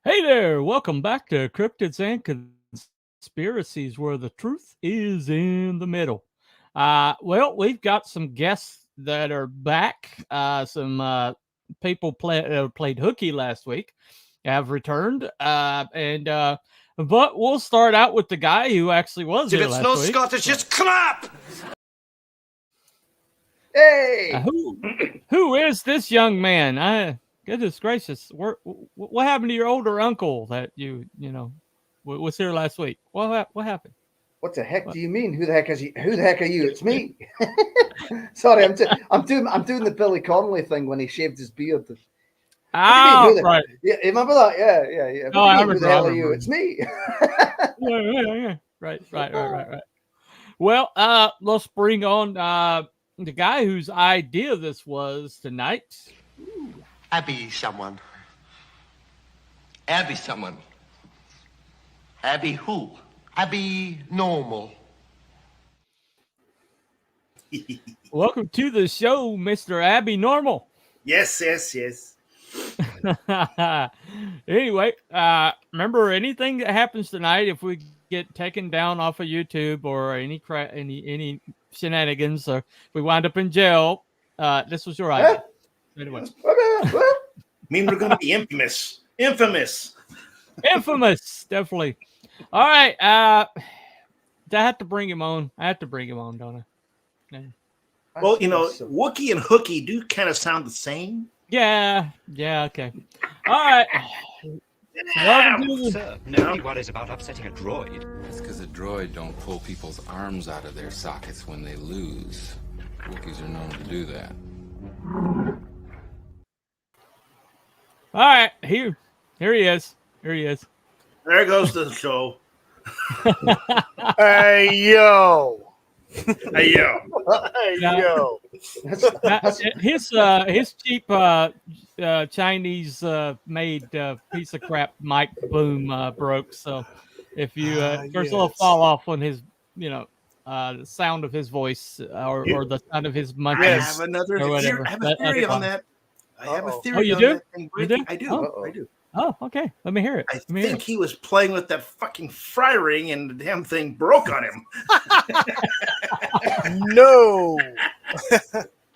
Hey there, welcome back to Cryptids and Conspiracies, where the truth is in the middle. Well, we've got some guests that are back. Some people played hooky last week have returned, but we'll start out with the guy who actually was If here it's last no week. Scottish, it's crap! Hey! Who is this young man? Goodness gracious, what happened to your older uncle that was here last week? What happened? What the heck do you mean? Who the heck is you? Who the heck are you? It's me. Sorry, I'm doing the Billy Connolly thing when he shaved his beard. What do you mean? Right. Yeah, you remember that? Yeah. Oh, I Who the remember. hell are you? It's me. Yeah. Right. Well, let's bring on the guy whose idea this was tonight. Abby someone. Abby someone. Abby who? Abby normal. Welcome to the show, Mr. Abby Normal. Yes. Anyway, remember anything that happens tonight, if we get taken down off of YouTube or any shenanigans, or we wind up in jail, this was your idea. Anyway. I mean, we're going to be infamous. Infamous, definitely. All right. I have to bring him on. Don't I? Yeah. Well, Wookie and Hooky do kind of sound the same. Yeah, okay. All right. Nobody worries about upsetting a droid. It's because a droid don't pull people's arms out of their sockets when they lose. Wookiees are known to do that. All right, here he is. There goes the show. Hey yo. His cheap Chinese made piece of crap mic boom broke. So if you there's a little fall off on his, the sound of his voice or the sound of his munching. I have another whatever. I have a theory on that. I have a theory. Oh, you on do? That thing breaking. I do. Oh. I do. Oh, okay. Let me hear it. I think he was playing with that fucking fry ring, and the damn thing broke on him. No.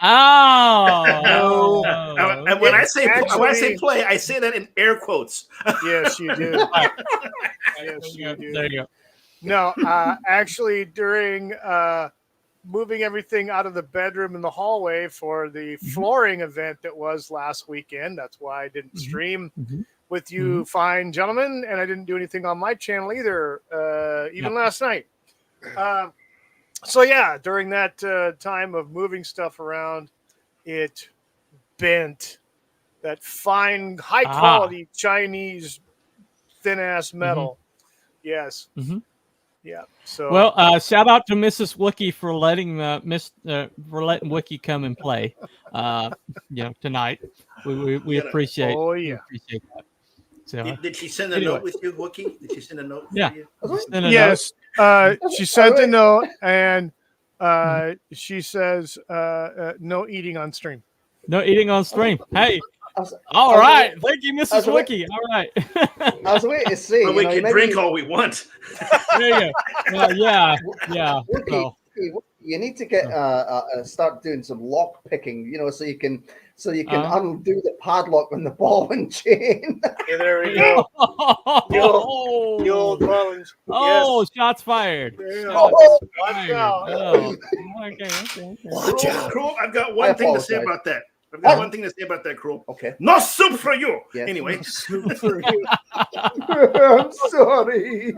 Oh. And when I say play, I say that in air quotes. Yes, you do. There you go. No, actually, during moving everything out of the bedroom and the hallway for the flooring event that was last weekend, that's why I didn't stream with you fine gentlemen, and I didn't do anything on my channel either, even last night. So yeah, during that time of moving stuff around, it bent that fine, high-quality Chinese thin-ass metal. Yes. Yeah. So well, shout out to Mrs. Wookie for letting Wookie come and play. Tonight we appreciate. Oh yeah. We appreciate that. So, Did she send a note with you, Wookie? Did she send a note? Yeah. For you? Yes. She sent a note, and she says no eating on stream. No eating on stream. Hey. All right. Thank you, Mrs. Wookie. All right. I was waiting to see. Well, we can drink all we want. There you go. Yeah. Wookie, you need to get start doing some lock picking, so you can undo the padlock on the ball and chain. Yeah, there we go. The old Rollins. Oh, shots fired. Watch out. Oh. Okay. Watch out. Cool. I've got one thing to say about that. Cruel. Okay. No soup for you. Yes. Anyway. No soup for you. I'm sorry.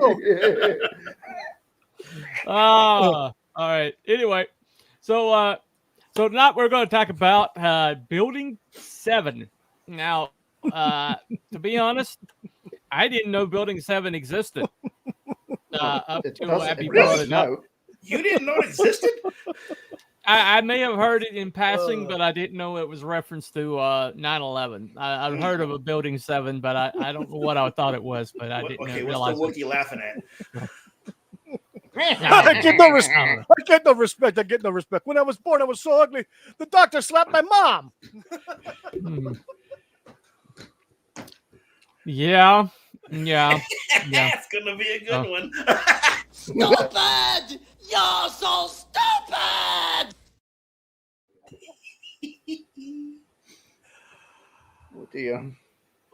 All right. Anyway, so tonight we're going to talk about Building 7. Now, to be honest, I didn't know Building 7 existed up to Abby brought it up. You didn't know it existed? I may have heard it in passing, but I didn't know it was reference to 9/11. I've heard of a Building 7, but I don't know what I thought it was, but I didn't realize. What's the Wookiee laughing at? I get no respect. I get no respect. When I was born, I was so ugly. The doctor slapped my mom. Yeah. Yeah. Yeah. That's gonna be a good Oh. one. Stupid! You're so stupid! Oh dear.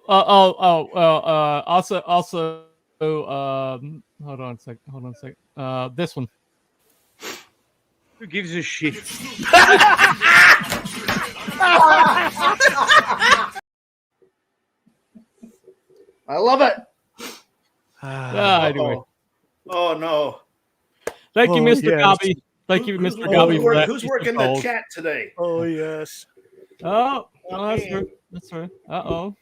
Also, hold on a sec. This one. Who gives a shit? I love it. Anyway, Oh no. thank you, Oh, Mr. yes. Gobby. Thank you, Mr. Gobby, for that. Who's working the chat today? Oh yes. Oh, that's true. That's true. All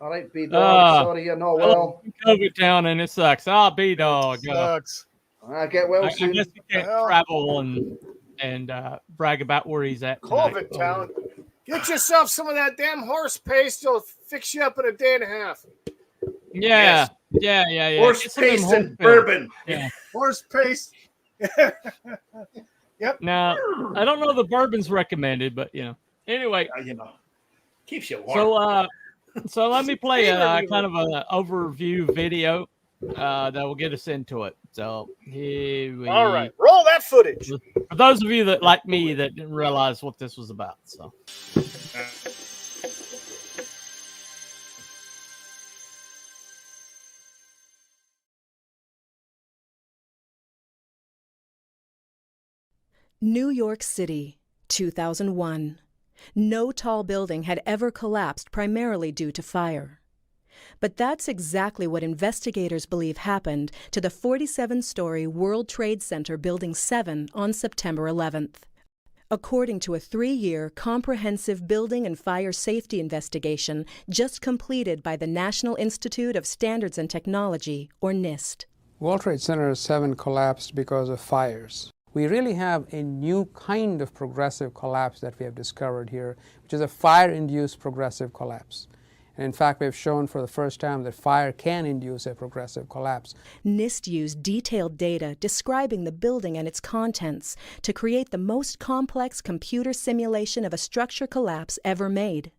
right, B dog. Sorry, you're not well. COVID town, and it sucks. B dog. Sucks. Get well I soon. guess he can't Well. travel and brag about where he's at. tonight. COVID town. Get yourself some of that damn horse paste. It'll fix you up in a day and a half. Yeah. Yeah. Horse Get some of them paste whole and pills. bourbon. Yeah. Horse paste. Now, I don't know the bourbon's recommended, but Anyway, Keeps you warm. so let me play a kind of an overview video that will get us into it. So here we. All right, roll that footage. For those of you that like me that didn't realize what this was about, so. New York City, 2001. No tall building had ever collapsed primarily due to fire. But that's exactly what investigators believe happened to the 47-story World Trade Center Building 7 on September 11th. According to a 3-year comprehensive building and fire safety investigation just completed by the National Institute of Standards and Technology, or NIST. World Trade Center 7 collapsed because of fires. We really have a new kind of progressive collapse that we have discovered here, which is a fire-induced progressive collapse. And in fact, we've shown for the first time that fire can induce a progressive collapse. NIST used detailed data describing the building and its contents to create the most complex computer simulation of a structure collapse ever made.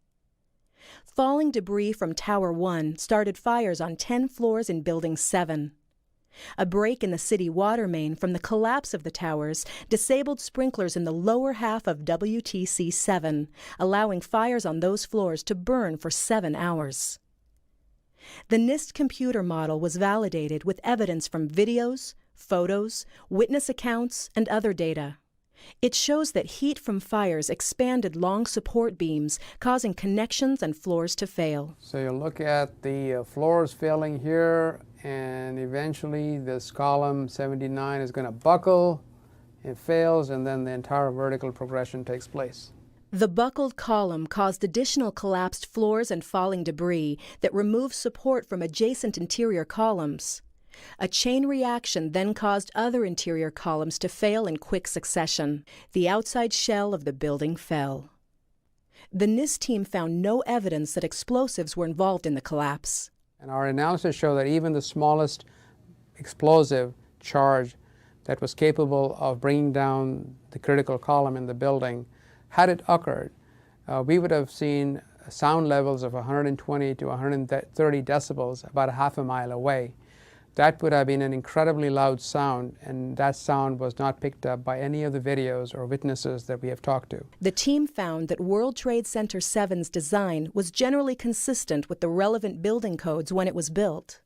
Falling debris from Tower 1 started fires on 10 floors in Building 7. A break in the city water main from the collapse of the towers disabled sprinklers in the lower half of WTC 7, allowing fires on those floors to burn for 7 hours. The NIST computer model was validated with evidence from videos, photos, witness accounts, and other data. It shows that heat from fires expanded long support beams, causing connections and floors to fail. So you look at the floors failing here, and eventually this column 79 is going to buckle, it fails, and then the entire vertical progression takes place. The buckled column caused additional collapsed floors and falling debris that removed support from adjacent interior columns. A chain reaction then caused other interior columns to fail in quick succession. The outside shell of the building fell. The NIST team found no evidence that explosives were involved in the collapse. And our analysis showed that even the smallest explosive charge that was capable of bringing down the critical column in the building, had it occurred, we would have seen sound levels of 120 to 130 decibels about a half a mile away. That would have been an incredibly loud sound, and that sound was not picked up by any of the videos or witnesses that we have talked to. The team found that World Trade Center 7's design was generally consistent with the relevant building codes when it was built.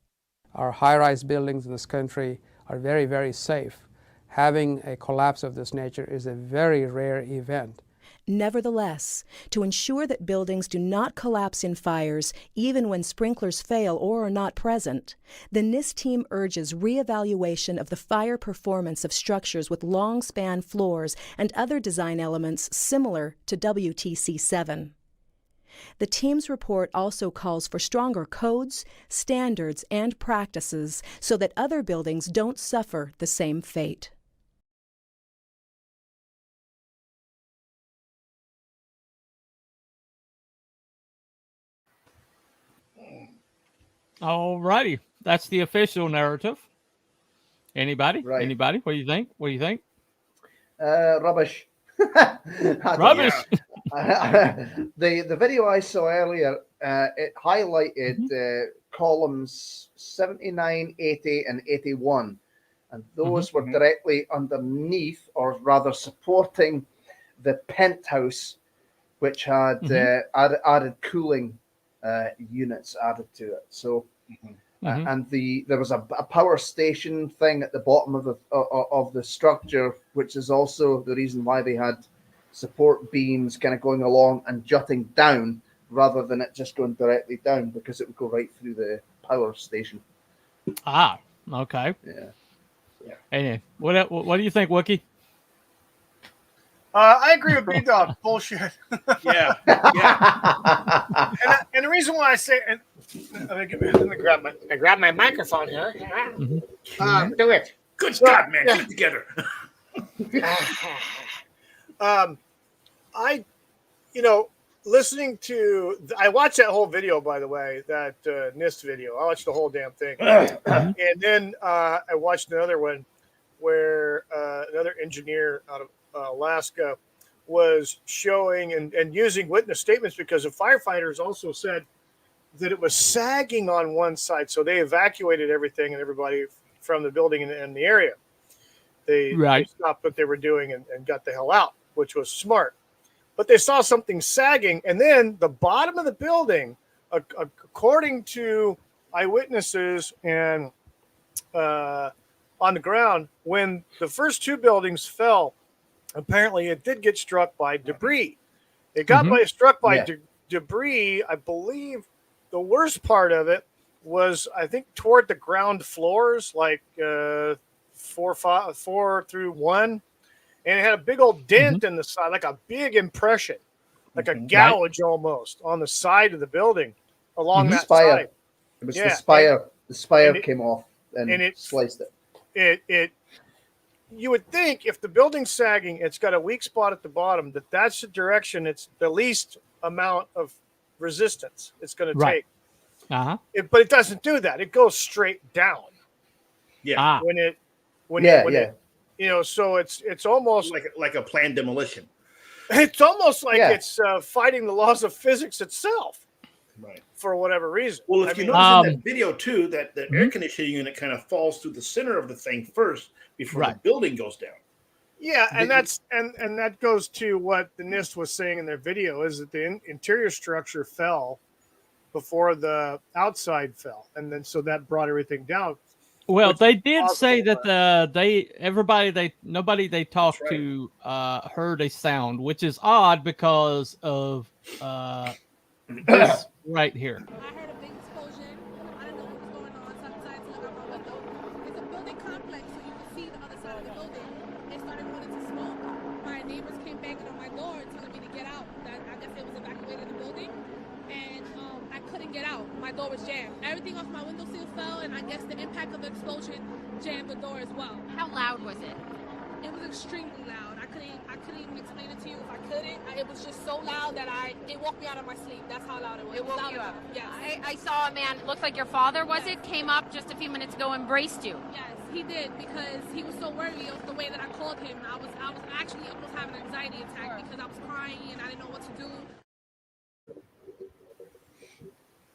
Our high-rise buildings in this country are very, very safe. Having a collapse of this nature is a very rare event. Nevertheless, to ensure that buildings do not collapse in fires, even when sprinklers fail or are not present, the NIST team urges reevaluation of the fire performance of structures with long-span floors and other design elements similar to WTC 7. The team's report also calls for stronger codes, standards, and practices so that other buildings don't suffer the same fate. All righty. That's the official narrative. Anybody? Right. Anybody? What do you think? What do you think? Rubbish. Rubbish. The video I saw earlier, it highlighted columns 79, 80, and 81. And those were directly underneath, or rather supporting, the penthouse, which had added cooling units added to it. So, and there was a power station thing at the bottom of the structure, which is also the reason why they had support beams kind of going along and jutting down rather than it just going directly down, because it would go right through the power station. Ah, okay. Yeah. Hey, what do you think, Wookie? I agree with B-Dog. Bullshit. Yeah. And the reason why I say, and let me grab my microphone here. Do it. Good God, man. Get it together. Listening to, I watched that whole video, by the way, that NIST video. I watched the whole damn thing. And then I watched another one where another engineer out of Alaska was showing and using witness statements, because the firefighters also said that it was sagging on one side. So they evacuated everything and everybody from the building and the area. They stopped what they were doing and got the hell out, which was smart. But they saw something sagging, and then the bottom of the building, according to eyewitnesses and on the ground, when the first two buildings fell, apparently it did get struck by debris. It got struck by debris. I believe the worst part of it was, I think, toward the ground floors, like 4 through 1. And it had a big old dent in the side, like a big impression, like a gouge almost on the side of the building along that side. It was the spire. The spire came off and it sliced it. You would think if the building's sagging, it's got a weak spot at the bottom, that's the direction it's the least amount of resistance it's going to take. But it doesn't do that. It goes straight down. Yeah. So it's almost like a planned demolition. It's almost like it's fighting the laws of physics itself, right? For whatever reason. Well, if you notice in that video too, that the air conditioning unit kind of falls through the center of the thing first before the building goes down. Yeah, and that goes to what the NIST was saying in their video, is that the interior structure fell before the outside fell, and then so that brought everything down. Well, they did say that nobody they talked to heard a sound, which is odd because of this right here. I heard a big explosion. I didn't know what was going on, so I decided to look out my window. It's a building complex, so you can see the other side of the building. It started going into smoke. My neighbors came banging on my door telling me to get out. That I guess they was evacuating the building, and I couldn't get out. My door was jammed. Everything off my windowsill fell, and I guess the impact of the explosion jammed the door as well. How loud was it? It was extremely loud. I couldn't even explain it to you if I couldn't. It was just so loud that it woke me out of my sleep. That's how loud it was. It woke you up. Yes. I saw a man, looks like your father, was it? Came up just a few minutes ago, embraced you. Yes, he did, because he was so worried of the way that I called him. I was actually almost having an anxiety attack because I was crying and I didn't know what to do.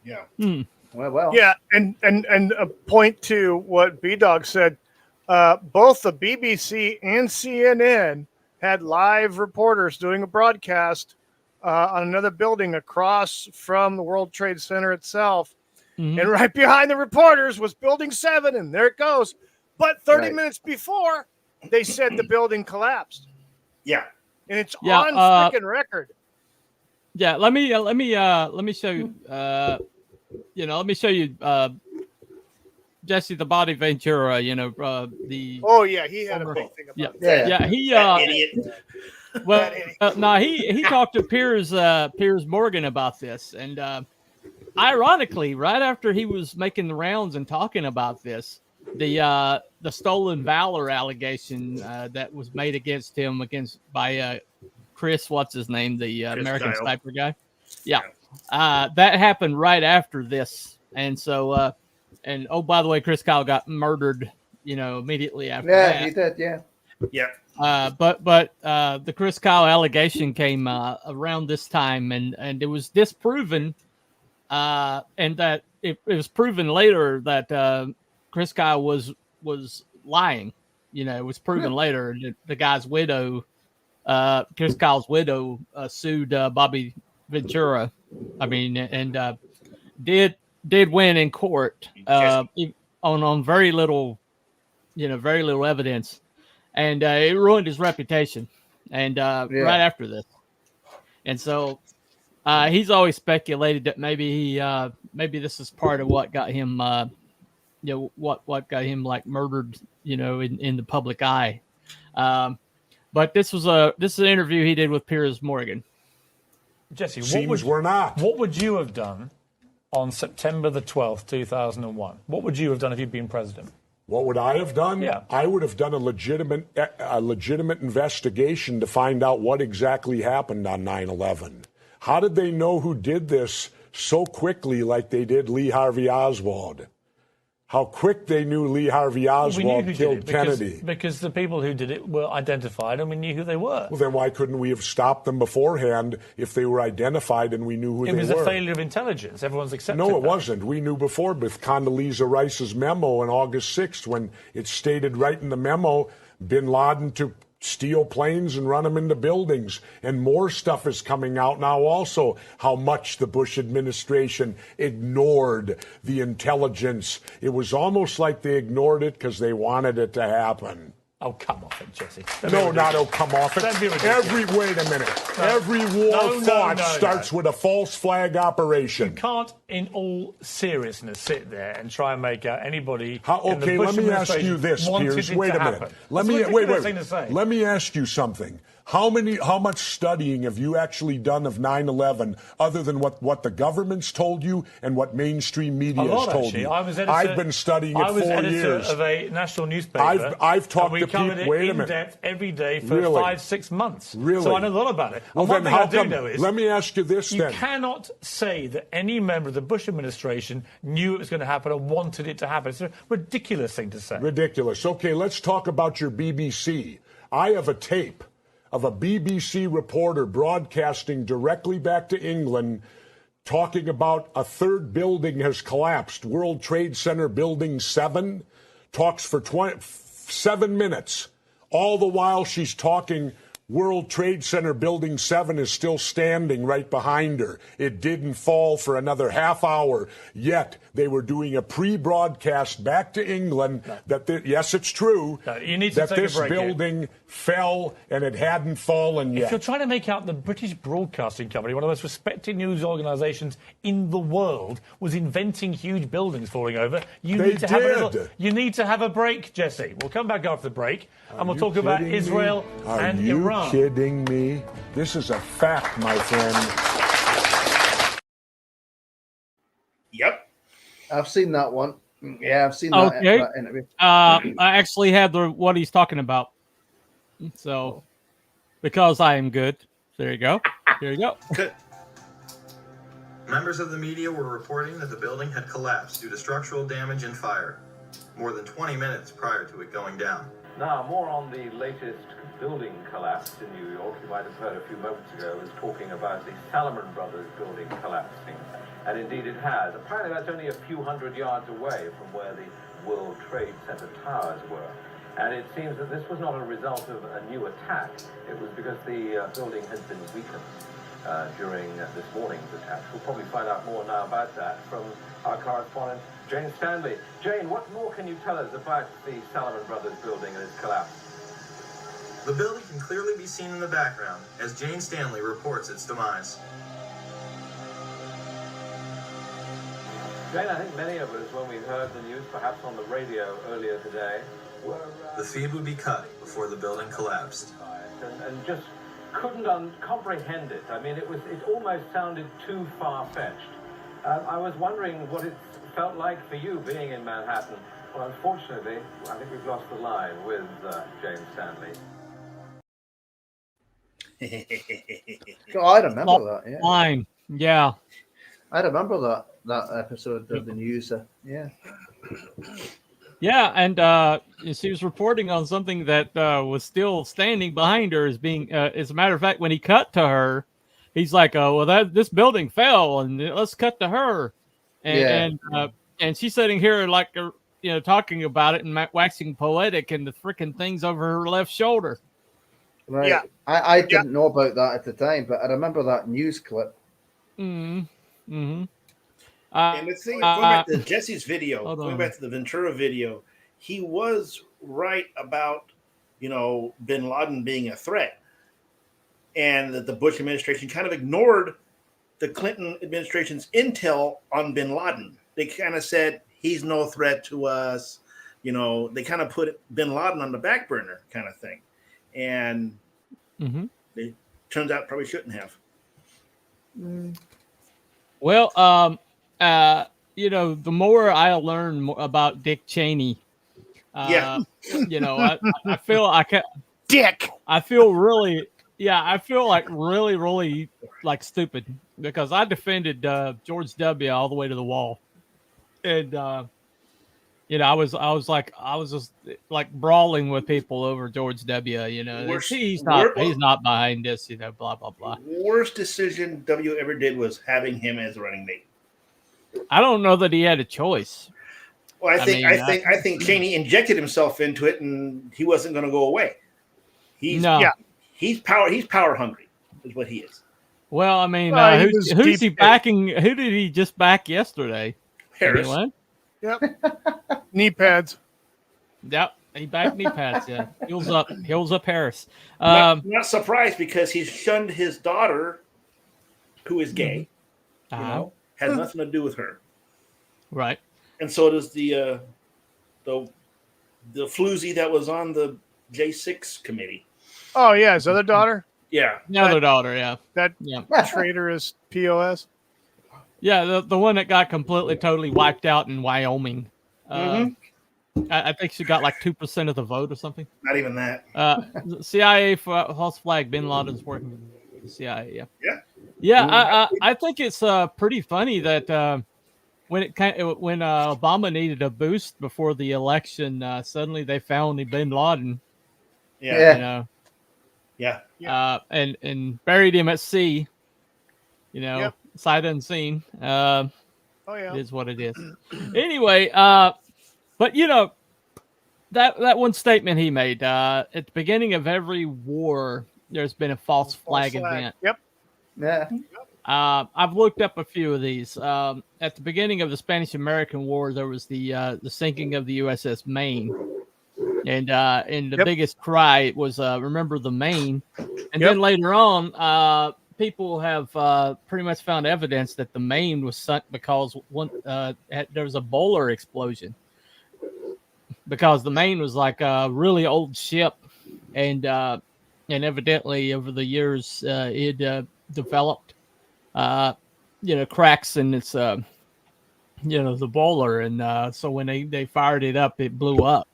Yeah. Well. Yeah, and a point to what B-Dog said, both the BBC and CNN had live reporters doing a broadcast on another building across from the World Trade Center itself. And right behind the reporters was Building 7, and there it goes. But 30 minutes before, they said the building collapsed. Yeah. And it's on freaking record. Yeah, let me show you. Let me show you Jesse the Body Ventura. The Oh yeah, he had a big thing about it. Yeah, he idiot. Well, he talked to Piers Morgan about this, and ironically, right after he was making the rounds and talking about this, the stolen valor allegation that was made against him by Chris, what's his name, the American Sniper guy. Yeah. That happened right after this. And so, and oh, by the way, Chris Kyle got murdered, immediately after that. Yeah, he did. Yeah. Yeah. But the Chris Kyle allegation came around this time, and it was disproven, and that it was proven later that Chris Kyle was lying. You know, it was proven later that the guy's widow, Chris Kyle's widow, sued Bobby Ventura. I mean, and did win in court on very little, very little evidence, and it ruined his reputation. And right after this, and so he's always speculated that maybe maybe this is part of what got him, what got him like murdered, in the public eye. But this is an interview he did with Piers Morgan. Jesse, what would you have done on September the 12th, 2001? What would you have done if you'd been president? What would I have done? Yeah. I would have done a legitimate investigation to find out what exactly happened on 9/11. How did they know who did this so quickly like they did Lee Harvey Oswald? How quick they knew Lee Harvey Oswald killed Kennedy. Because the people who did it were identified and we knew who they were. Well, then why couldn't we have stopped them beforehand if they were identified and we knew who they were? It was a failure of intelligence. Everyone's accepted No, it that. wasn't. We knew before with Condoleezza Rice's memo on August 6th when it stated right in the memo, bin Laden to steal planes and run them into buildings. And more stuff is coming out now also, how much the Bush administration ignored the intelligence. It was almost like they ignored it because they wanted it to happen. Oh, come off it, Jesse. No, not oh, come off it. Wait a minute. Every war fought starts with a false flag operation. You can't, in all seriousness, sit there and try and make out anybody. Okay, let me ask you this, Piers. Wait a minute. Let me ask you something. How much studying have you actually done of 9/11 other than what the government's told you and what mainstream media has told you? I've been studying it 4 years. I was editor of a national newspaper. I've talked to people. Wait a minute. In depth every day for 5-6 months. Really? So I know a lot about it. Well, and then one thing I do know is, let me ask you this you then. cannot say that any member of the Bush administration knew it was going to happen or wanted it to happen. It's a ridiculous thing to say. Ridiculous. Okay, let's talk about your BBC. I have a tape of a BBC reporter broadcasting directly back to England talking about a third building has collapsed. World Trade Center Building 7 talks for 7 minutes. All the while she's talking, World Trade Center Building 7 is still standing right behind her. It didn't fall for another half hour. Yet they were doing a pre-broadcast back to England yes, it's true, you need to that take a this break building fell and it hadn't fallen yet. If you're trying to make out the British Broadcasting Company, one of the most respected news organisations in the world, was inventing huge buildings falling over, you need to have a break, Jesse. We'll come back after the break and we'll talk about Israel and Iran. Are you kidding me? This is a fact, my friend. Yep. I've seen that one. Yeah, I've seen that interview. I actually have what he's talking about. So, because I am good. There you go. There you go. Good. Members of the media were reporting that the building had collapsed due to structural damage and fire, more than 20 minutes prior to it going down. Now, more on the latest building collapse in New York. You might have heard a few moments ago, I was talking about the Salomon Brothers building collapsing. And indeed it has. Apparently that's only a few hundred yards away from where the World Trade Center towers were. And it seems that this was not a result of a new attack. It was because the building had been weakened during this morning's attack. We'll probably find out more now about that from our correspondent, Jane Stanley. Jane, what more can you tell us about the Salomon Brothers building and its collapse? The building can clearly be seen in the background as Jane Stanley reports its demise. Jane, I think many of us, when we heard the news, perhaps on the radio earlier today, were... The feed would be cut before the building collapsed. And just couldn't comprehend it. I mean, it almost sounded too far-fetched. I was wondering what it felt like for you being in Manhattan. Well, unfortunately, I think we've lost the line with James Stanley. Oh, I remember that. Yeah. Line. Yeah. I remember that episode of the news. Yeah. Yeah, and she was reporting on something that was still standing behind her as being. As a matter of fact, when he cut to her, he's like, "Oh, well, this building fell, and let's cut to her." and she's sitting here like talking about it and waxing poetic, and the freaking thing's over her left shoulder. Right. Yeah. I didn't know about that at the time, but I remember that news clip. And the thing, going back to Jesse's video, going back to the Ventura video, he was right about, bin Laden being a threat. And that the Bush administration kind of ignored the Clinton administration's intel on bin Laden. They kind of said, he's no threat to us. They kind of put bin Laden on the back burner kind of thing. And it turns out probably shouldn't have. Well, the more I learn about Dick Cheney, I feel I feel really, I feel like really like stupid, because I defended George W. all the way to the wall, and I was just like brawling with people over George W. He's not behind this, blah blah blah. Worst decision W ever did was having him as a running mate. I don't know that he had a choice. Well, I think Cheney injected himself into it, and he wasn't going to go away. He's power hungry, is what he is. Well, I mean, who's he backing? Who did he just back yesterday? Harris. Anyone? Yep. Knee pads. Yep. He backed knee pads. Yeah. Heels up Harris. Not surprised, because he's shunned his daughter, who is gay. Has nothing to do with her. Right. And so does the floozy that was on the J6 committee. Oh yeah, his other daughter. Yeah. The other daughter. Yeah. That traitorous POS. Yeah, the one that got completely, totally wiped out in Wyoming. I think she got like 2% of the vote or something. Not even that. CIA false flag. Bin Laden's working with the CIA. Yeah. I think it's pretty funny that when Obama needed a boost before the election, suddenly they found Bin Laden. Yeah. And buried him at sea. Sight unseen. It is what it is. Anyway, but that one statement he made at the beginning of every war, there's been a false flag event. Yep. Yeah. I've looked up a few of these. At the beginning of the Spanish-American War, there was the sinking of the USS Maine, and the biggest cry was "Remember the Maine," and then later on, people have pretty much found evidence that the Maine was sunk because there was a boiler explosion, because the Maine was like a really old ship, and evidently over the years it developed cracks in its the boiler, and so when they fired it up, it blew up.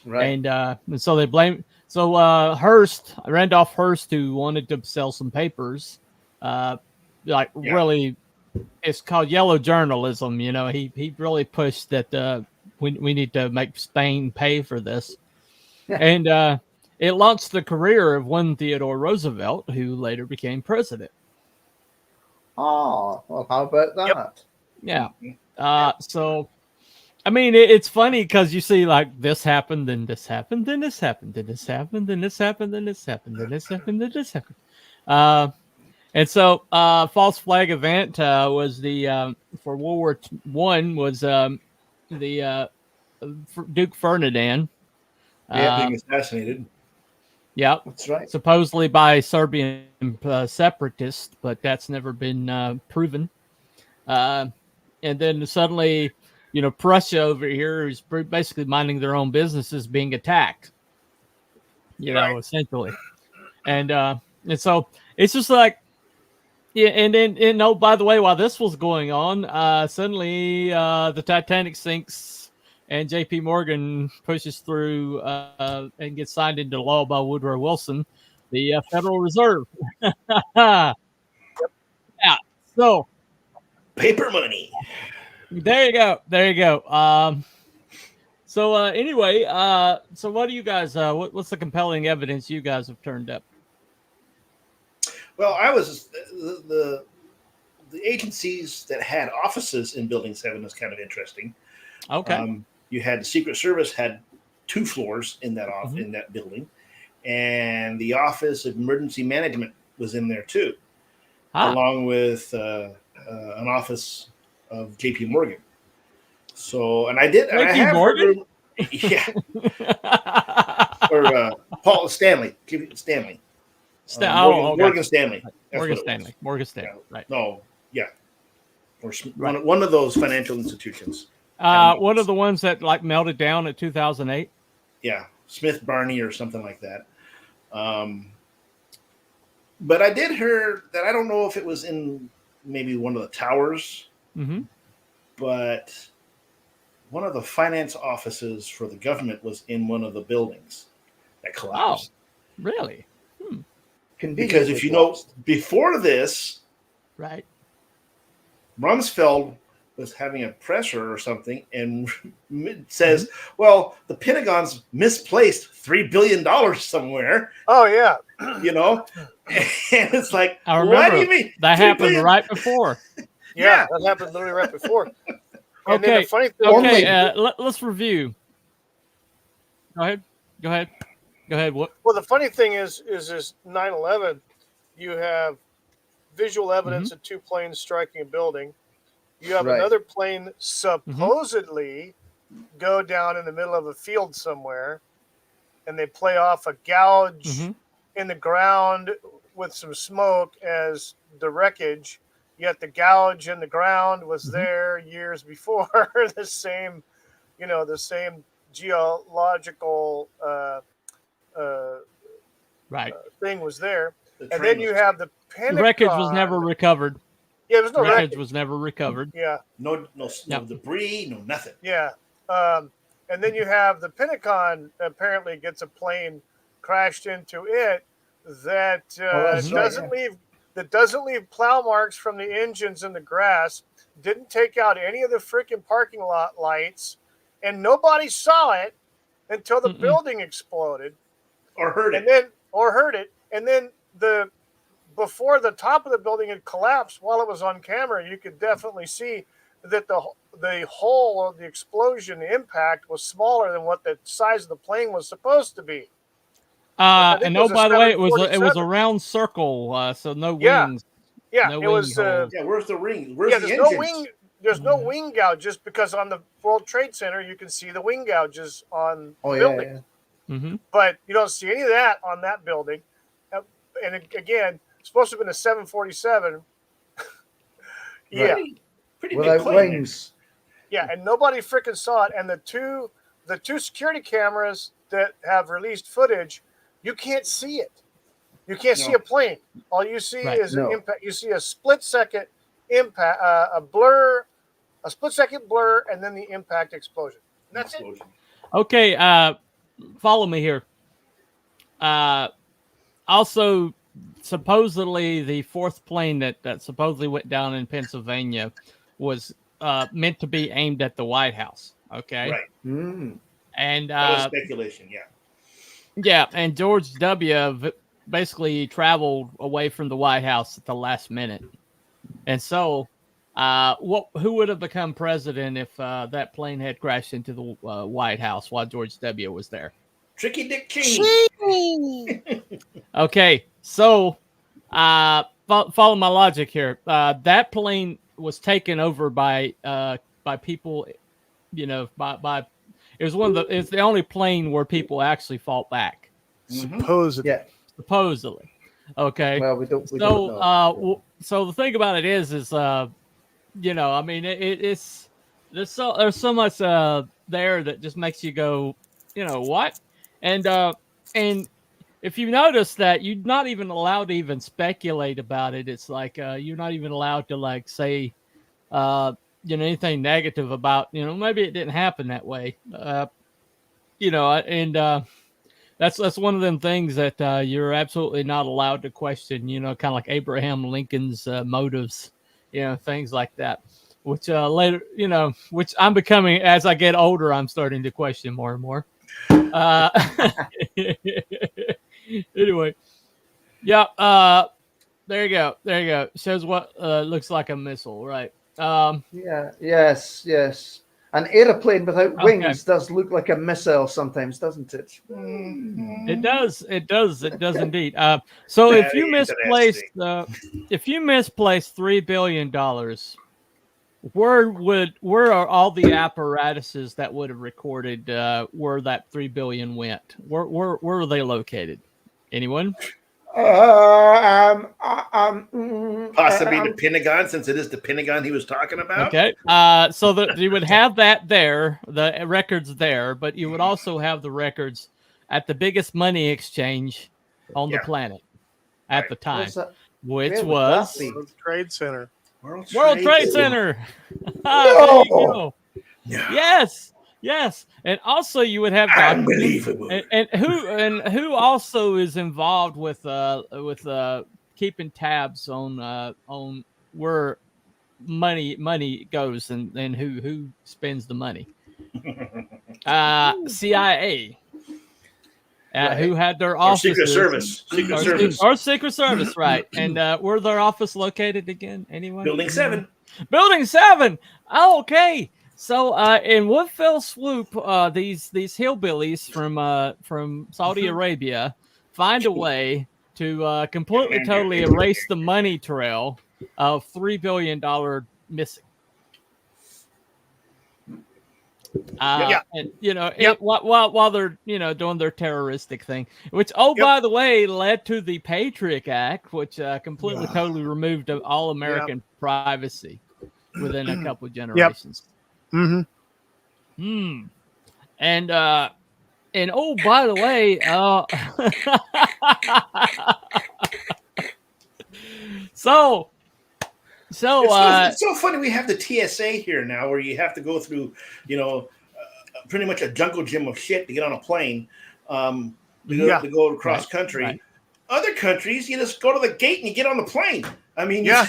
Right. And so they blame. So Randolph Hearst, who wanted to sell some papers, really, it's called yellow journalism. He really pushed that we need to make Spain pay for this, and it launched the career of one Theodore Roosevelt, who later became president. Oh, well, how about that? Yeah. So, I mean, it's funny because you see, like, this happened, then this happened, then this happened, then this happened, then this happened, then this happened, then this happened, then this happened. And so, false flag event was the for World War I was the Duke Ferdinand. Being assassinated. Yeah, that's right. Supposedly by Serbian separatists, but that's never been proven. And then suddenly, Prussia over here is basically minding their own business is being attacked. Essentially, and so it's just like, and then by the way, while this was going on, suddenly the Titanic sinks. And J.P. Morgan pushes through and gets signed into law by Woodrow Wilson, the Federal Reserve. Yeah. So, paper money. There you go. So anyway, so what do you guys? What's the compelling evidence you guys have turned up? Well, I was the the agencies that had offices in Building 7 was kind of interesting. Okay. You had the Secret Service had 2 floors in that in that building, and the Office of Emergency Management was in there too, along with an office of J.P. Morgan. So, and I have Morgan? Yeah. Or Paul Stanley. Stanley. Morgan Stanley. That's Morgan what it Stanley. was. Morgan Stanley. Yeah. Right. No, yeah. Or Right. one of those financial institutions. One of the ones that like melted down at 2008. Yeah, Smith Barney or something like that. But I did hear that, I don't know if it was in maybe one of the towers, but one of the finance offices for the government was in one of the buildings that collapsed. Oh, really? Because if you know, before this, right, Rumsfeld was having a presser or something and says, well, the Pentagon's misplaced $3 billion somewhere. Oh, yeah. You know? And it's like, I remember what do you mean? that $3 happened billion? right before. Yeah, that happened literally right before. And Okay. then the funny thing, let's review. Go ahead. What? Well, the funny thing is 9/11. You have visual evidence of 2 planes striking a building. You have another plane supposedly go down in the middle of a field somewhere, and they play off a gouge in the ground with some smoke as the wreckage. Yet the gouge in the ground was there years before. the same geological thing was there. And then you have the Pentagon. The wreckage was never recovered. Yeah, there's no wreckage was never recovered. Yeah. No debris, no nothing. Yeah. And then you have the Pentagon apparently gets a plane crashed into it that doesn't leave plow marks from the engines in the grass, didn't take out any of the freaking parking lot lights, and nobody saw it until the building exploded. Or heard it. And then before the top of the building had collapsed, while it was on camera, you could definitely see that the hole of the explosion, the impact, was smaller than what the size of the plane was supposed to be. And by the way, it was a round circle, so no wings. Yeah, no it was. Where's the ring? Where's the there's engines? no wing. There's no wing gouges because on the World Trade Center you can see the wing gouges on the building. But you don't see any of that on that building. And again, it's supposed to have been a 747. Yeah, pretty without wings. Yeah, and nobody freaking saw it. And the two security cameras that have released footage, you can't see it. You can't see a plane. All you see is an impact. You see a split-second impact, a split-second blur, and then the impact explosion. And that's it. Okay, follow me here. Also, supposedly the 4th plane that supposedly went down in Pennsylvania was meant to be aimed at the White House. Okay. Right. And that was speculation. Yeah. Yeah, and George W. basically traveled away from the White House at the last minute, and so who would have become president if that plane had crashed into the White House while George W. was there? Tricky Dick Cheney. Okay, so follow my logic here. That plane was taken over by people, by it was it's the only plane where people actually fought back. Supposedly. Yeah. Supposedly. Okay. Well, we don't know. So the thing about it is I mean, it's there's so much there that just makes you go, what? And if you notice that you're not even allowed to even speculate about it, it's like you're not even allowed to say anything negative about, maybe it didn't happen that way. That's one of them things that you're absolutely not allowed to question, kind of like Abraham Lincoln's motives, things like that, which later, which I'm becoming, as I get older, I'm starting to question more and more. Anyway, yeah, There you go. There you go. Shows what looks like a missile, right? Yes. An aeroplane without Okay. wings does look like a missile sometimes, doesn't it? It does. It does. It does indeed. So if you misplaced, $3 billion, where are all the apparatuses that would have recorded where that 3 billion went? Where are they located? Anyone? Possibly the Pentagon, since it is the Pentagon he was talking about. Okay. So that you would have that there, the records there, but you would also have the records at the biggest money exchange on the planet at the time, which was World Trade Center. World Trade Center. There you go. Yes, and also you would have unbelievable. And who also is involved with keeping tabs on where money goes and who spends the money. CIA. Who had their office? Secret Service, right? And where their office located again? Anyone? Building 7. Building 7. Oh, okay. So, in one fell swoop, these hillbillies from Saudi Arabia find a way to completely, totally erase the money trail of $3 billion missing. And while they're doing their terroristic thing, which by the way led to the Patriot Act, which completely totally removed all American privacy within a couple of generations. Mm-hmm. And by the way, so it's so funny we have the TSA here now, where you have to go through, pretty much a jungle gym of shit to get on a plane, to go across country. Right. Other countries, you just go to the gate and you get on the plane. I mean, they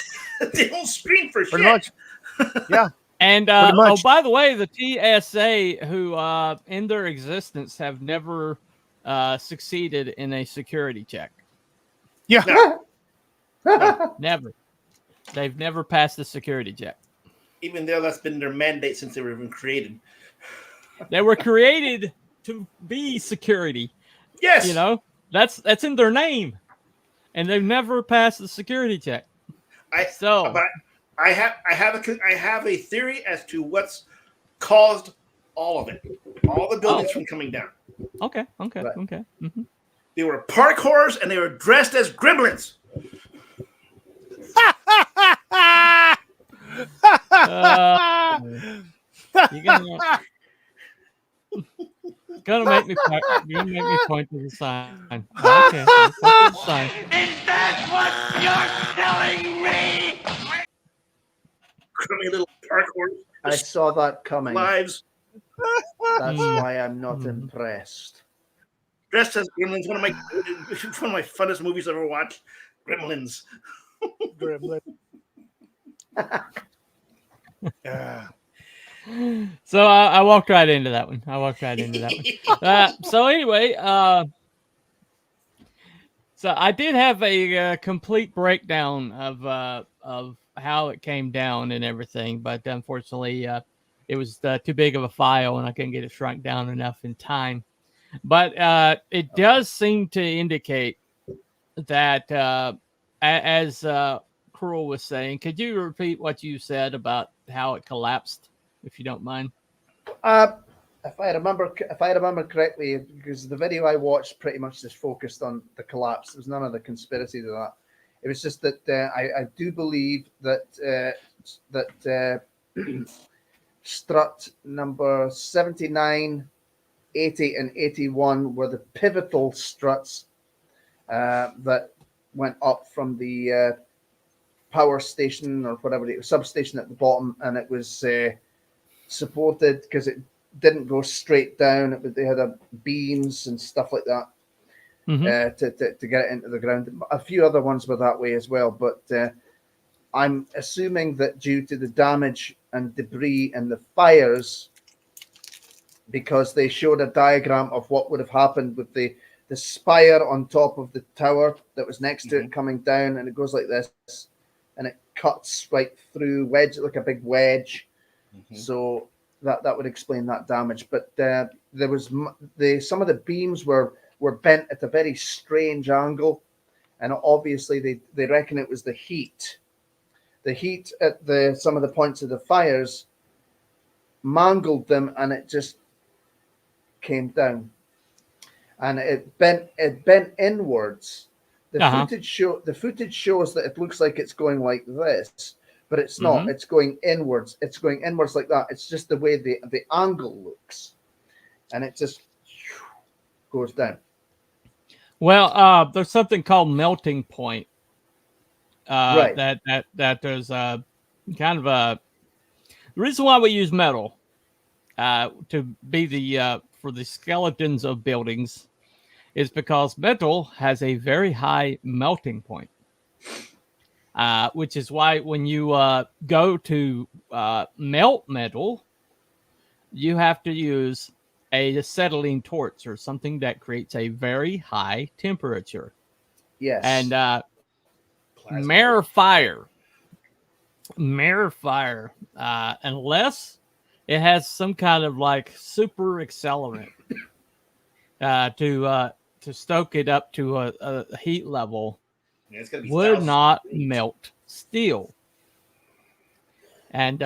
don't screen for pretty shit. Much. Yeah. And by the way, the TSA, who in their existence have never succeeded in a security check. Yeah. No, never. They've never passed the security check. Even though that's been their mandate since they were even created. They were created to be security. Yes. That's in their name. And they've never passed the security check. I have a theory as to what's caused all of it. All the buildings from coming down. Okay. Mm-hmm. They were parkours and they were dressed as gremlins. You're gonna make me point to the sign. Okay. The sign. Is that what you're telling me? Crummy little parkour. I saw that coming. Lives. That's why I'm not impressed. Dressed as gremlins, one of my funnest movies I've ever watched. Gremlins. Gremlin. So I walked right into that one. So anyway, so I did have a complete breakdown of how it came down and everything, but unfortunately, it was too big of a file, and I couldn't get it shrunk down enough in time. But it does seem to indicate that, as Cruel was saying, could you repeat what you said about how it collapsed, if you don't mind? If I remember correctly, because the video I watched pretty much just focused on the collapse. There was none of the conspiracies of that. It was just that I do believe that strut number 79, 80, and 81 were the pivotal struts that went up from the power station or whatever it was, substation at the bottom, and it was supported because it didn't go straight down. They had beams and stuff like that to get it into the ground. A few other ones were that way as well, but I'm assuming that due to the damage and debris and the fires, because they showed a diagram of what would have happened with the the spire on top of the tower that was next to it coming down, and it goes like this, and it cuts right through, wedge like a big wedge. So that would explain that damage. But there was some of the beams were bent at a very strange angle, and obviously they reckon it was the heat. The heat at some of the points of the fires mangled them, and it just came down, and it bent inwards. The footage shows that it looks like it's going like this, but it's not. It's going inwards. It's going inwards like that. It's just the way the angle looks, and it just goes down. Well, there's something called melting point. Right. That there's kind of the reason why we use metal to be the for the skeletons of buildings is because metal has a very high melting point, which is why when you go to melt metal, you have to use a acetylene torch or something that creates a very high temperature. Yes. And mirror fire, unless it has some kind of like super accelerant to stoke it up to a heat level, it's gotta be would not melt steel. And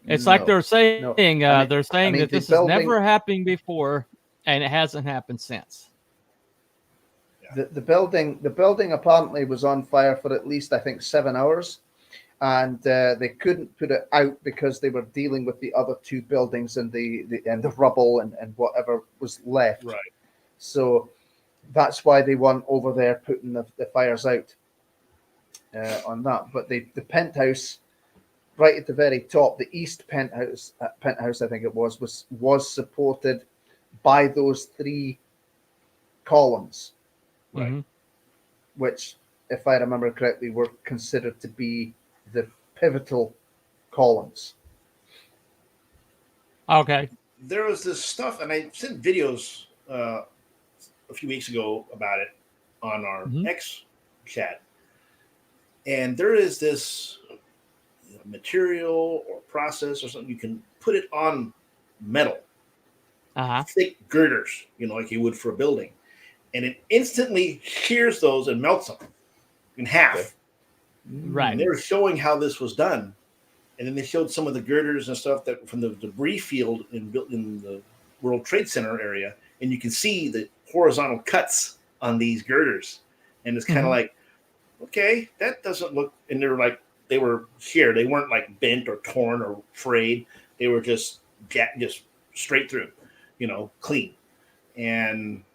it's like they're saying they're saying that this has never happened before, and it hasn't happened since. The building apparently was on fire for at least, I think, 7 hours, and they couldn't put it out because they were dealing with the other two buildings and the rubble and whatever was left. Right. So that's why they weren't over there putting the fires out on that. But the penthouse, right at the very top, the east penthouse, I think it was supported by those 3 columns. Right. Which, if I remember correctly, were considered to be the pivotal columns. Okay. There was this stuff, and I sent videos a few weeks ago about it on our X chat. And there is this material or process or something, you can put it on metal, thick girders, like you would for a building. And it instantly shears those and melts them in half. Right. And they were showing how this was done. And then they showed some of the girders and stuff that from the debris field in the World Trade Center area. And you can see the horizontal cuts on these girders. And it's kind of like, okay, that doesn't look, and they were sheared. They weren't like bent or torn or frayed. They were just straight through, clean. And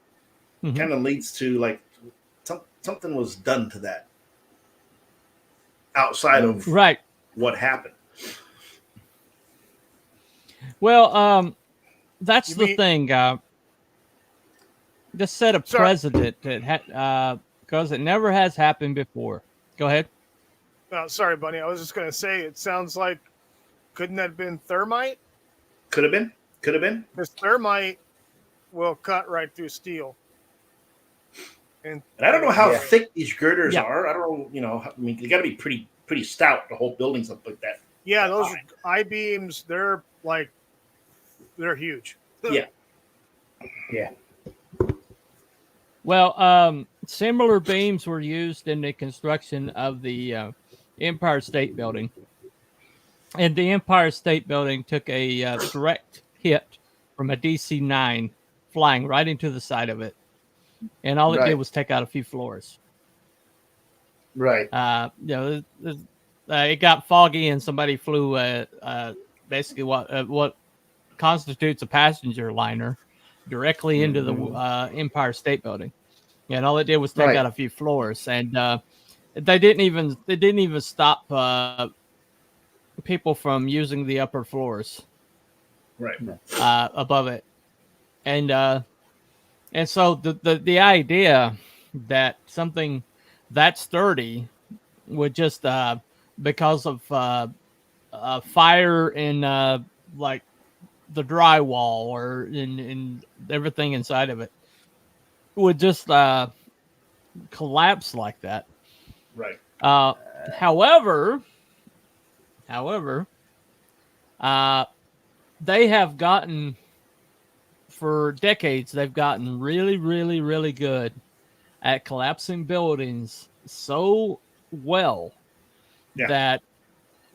kind of leads to like something was done to that outside of what happened. Well, that's the thing. This set a precedent that because it never has happened before. Go ahead. Sorry, Bunny. I was just going to say, it sounds like, couldn't that have been thermite? Could have been. Because thermite will cut right through steel. And I don't know how thick these girders are. I don't know. I mean, they got to be pretty stout to hold buildings up like that. Yeah, those I-beams, they're huge. Yeah. Well, similar beams were used in the construction of the Empire State Building. And the Empire State Building took a direct hit from a DC-9 flying right into the side of it. And all it did was take out a few floors. Right. It got foggy, and somebody flew basically what constitutes a passenger liner directly into the Empire State Building, and all it did was take out a few floors. And they didn't even stop people from using the upper floors, above it, and so the idea that something that sturdy would just because of fire in like the drywall or in everything inside of it, would just collapse like that. Right. However, they have gotten, for decades, they've gotten really, really, really good at collapsing buildings so well that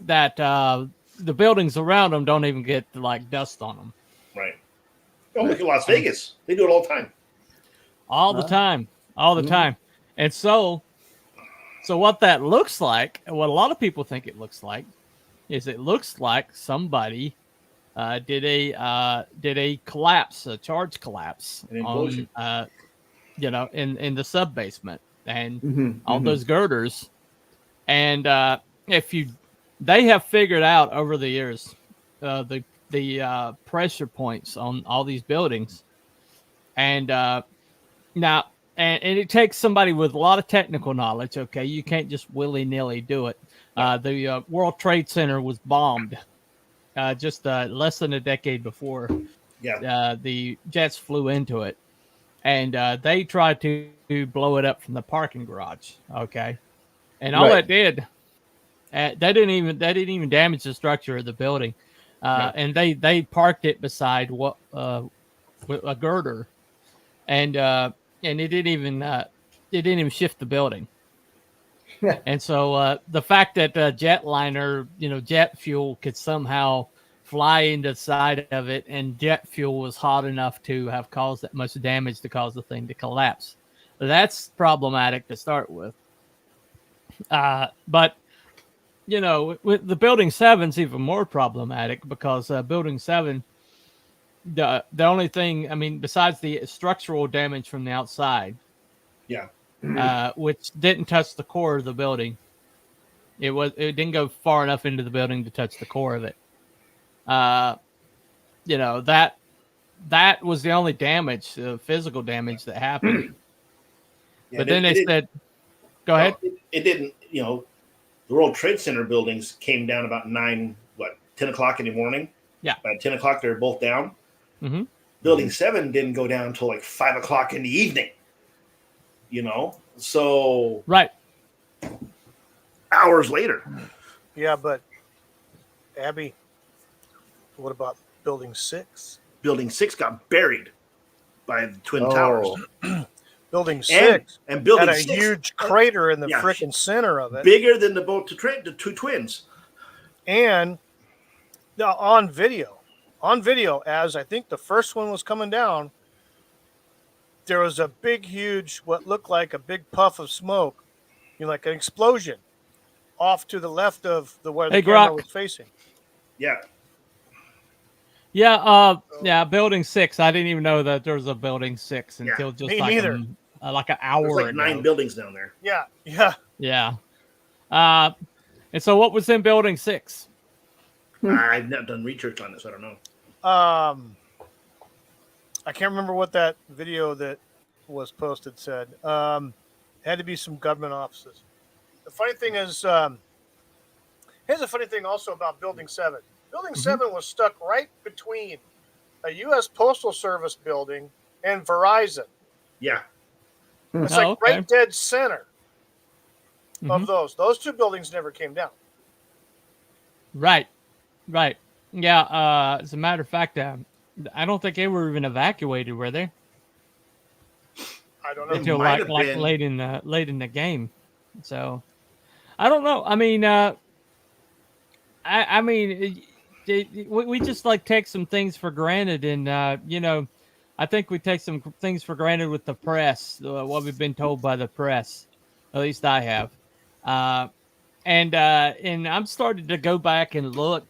the buildings around them don't even get like dust on them. Right. Oh, look at Las Vegas. They do it all the time. All the time. All the time. And so what that looks like, and what a lot of people think it looks like, is it looks like somebody did a collapse, a charge collapse on, in the sub basement and all those girders. And they have figured out over the years the pressure points on all these buildings, and now and it takes somebody with a lot of technical knowledge. Okay, you can't just willy-nilly do it. The World Trade Center was bombed just less than a decade before. The jets flew into it, and they tried to blow it up from the parking garage. Okay, and all it did, that didn't even damage the structure of the building. And they parked it beside a girder, and it didn't even shift the building. And so the fact that jetliner, jet fuel could somehow fly into the side of it, and jet fuel was hot enough to have caused that much damage to cause the thing to collapse, that's problematic to start with. But with the Building 7's even more problematic, because Building 7, the only thing, besides the structural damage from the outside, which didn't touch the core of the building, it didn't go far enough into the building to touch the core of it. That was the only damage, physical damage that happened. But then they said, "Go ahead." It didn't. The World Trade Center buildings came down about 10 o'clock in the morning. Yeah. By 10 o'clock, they're both down. Mm-hmm. Building 7 didn't go down until like 5 o'clock in the evening. So. Right. Hours later. Yeah, but Abby, what about Building 6? Building 6 got buried by the Twin Towers. Building 6 and Building had a 6, huge crater in the frickin' center of it. Bigger than the two twins. And on video, as I think the first one was coming down, there was a big, huge, what looked like a big puff of smoke, like an explosion off to the left of where the camera was facing. Yeah. Yeah, Building 6. I didn't even know that there was a Building 6 until just like an hour There's like ago. 9 buildings down there. Yeah. And so what was in Building 6? I've not done research on this. I don't know. I can't remember what that video that was posted said. It had to be some government offices. The funny thing is, here's a funny thing also about Building 7. Building 7 was stuck right between a U.S. Postal Service building and Verizon. Yeah. It's right dead center of those. Those two buildings never came down. Right. Yeah. As a matter of fact, I don't think they were even evacuated, were they? I don't know. Until like late in the game. So I don't know. We just like take some things for granted, and I think we take some things for granted with the press, what we've been told by the press. At least I have. And I'm starting to go back and look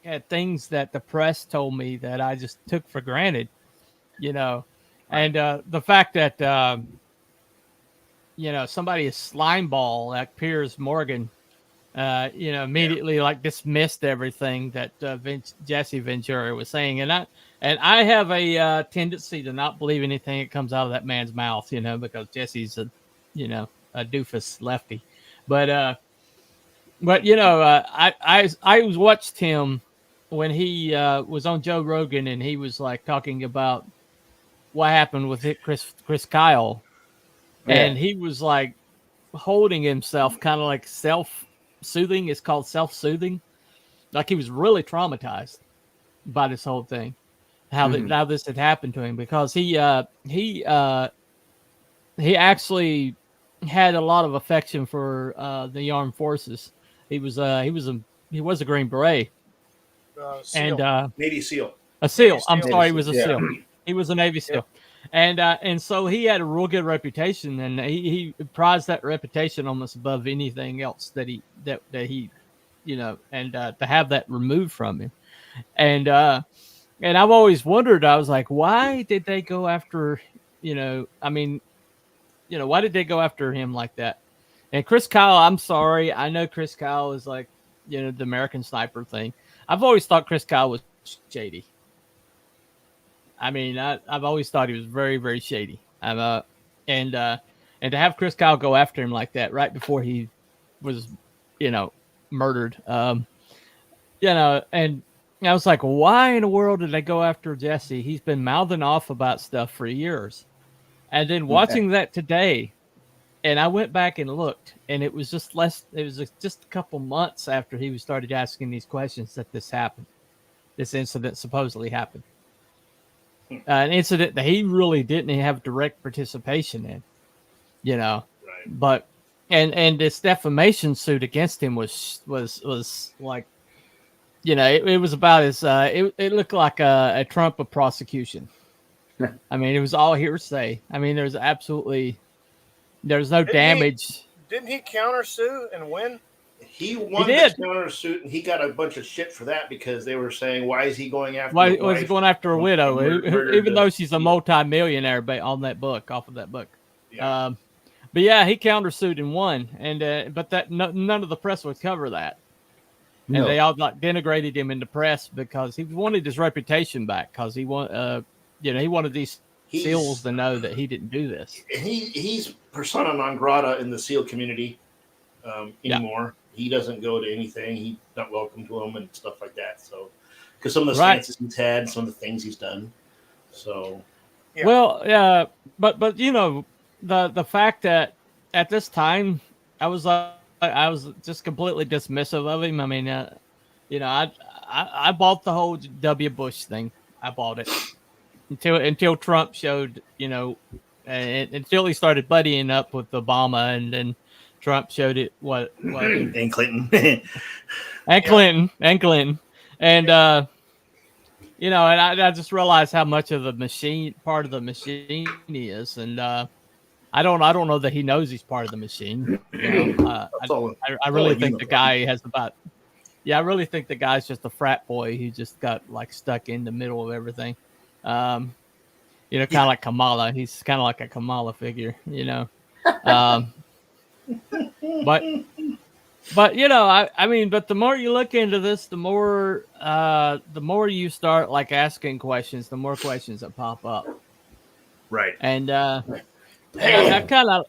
at things that the press told me that I just took for granted, and the fact that somebody is slimeball like Piers Morgan, immediately like dismissed everything that Jesse Ventura was saying, and I have a tendency to not believe anything that comes out of that man's mouth, because Jesse's a doofus lefty, but I watched him when he was on Joe Rogan, and he was like talking about what happened with Chris Kyle, and he was like holding himself kind of like self-soothing. It's called self-soothing. Like he was really traumatized by this whole thing, how this had happened to him, because he actually had a lot of affection for the armed forces. He was a Green Beret. SEAL. And Navy SEAL. A SEAL. Navy I'm SEAL. sorry, he was a Yeah. SEAL. He was a Navy SEAL. And so he had a real good reputation, and he prized that reputation almost above anything else that he and to have that removed from him. And I've always wondered, I was like, why did they go after, why did they go after him like that? And Chris Kyle, I'm sorry. I know Chris Kyle is like, the American Sniper thing. I've always thought Chris Kyle was shady. I mean, I've always thought he was very, very shady. And to have Chris Kyle go after him like that right before he was, murdered, and I was like, why in the world did they go after Jesse? He's been mouthing off about stuff for years. And then watching that today, and I went back and looked, and it was just just a couple months after he started asking these questions that this happened. This incident supposedly happened. An incident that he really didn't have direct participation in, Right. But and this defamation suit against him was like, it was about as it looked like a Trump of prosecution. I mean, it was all hearsay. I mean, there's no damage. Didn't he countersue and win? He won the countersuit, and he got a bunch of shit for that because they were saying, "Why is he going after? Why was he going after a widow, even though she's a multi-millionaire off of that book?" Yeah. But yeah, he countersued and won, and but none of the press would cover that, and they all like denigrated him in the press because he wanted his reputation back, because he wanted these SEALs to know that he didn't do this. He's persona non grata in the SEAL community anymore. He doesn't go to anything. He's not welcome to them and stuff like that. So, because some of the stances he's had, some of the things he's done. So, well, yeah, but the fact that at this time I was just completely dismissive of him. I mean, I bought the whole W. Bush thing. I bought it until Trump showed, until he started buddying up with Obama, and then Trump showed it what and Clinton and Clinton, and and I just realized how much of part of the machine he is, and I don't know that he knows he's part of the machine. I really think the guy has about. Yeah, I really think the guy's just a frat boy who just got like stuck in the middle of everything. Kind of like Kamala. He's kind of like a Kamala figure, but I mean, but the more you look into this, the more you start like asking questions, the more questions that pop up. Right. And I kind of,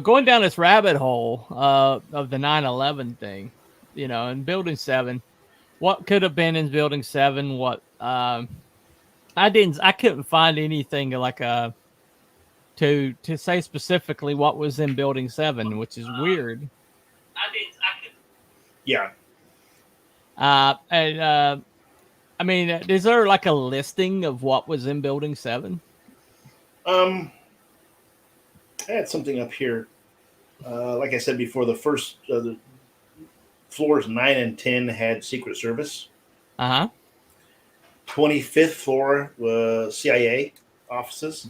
going down this rabbit hole of the 9/11 thing, in Building 7, what could have been in Building 7? What I couldn't find anything like to say specifically what was in Building 7, which is weird. Yeah. I mean, is there like a listing of what was in Building 7? I had something up here. Like I said before, the first the floors 9 and 10 had Secret Service. 25th floor was CIA offices,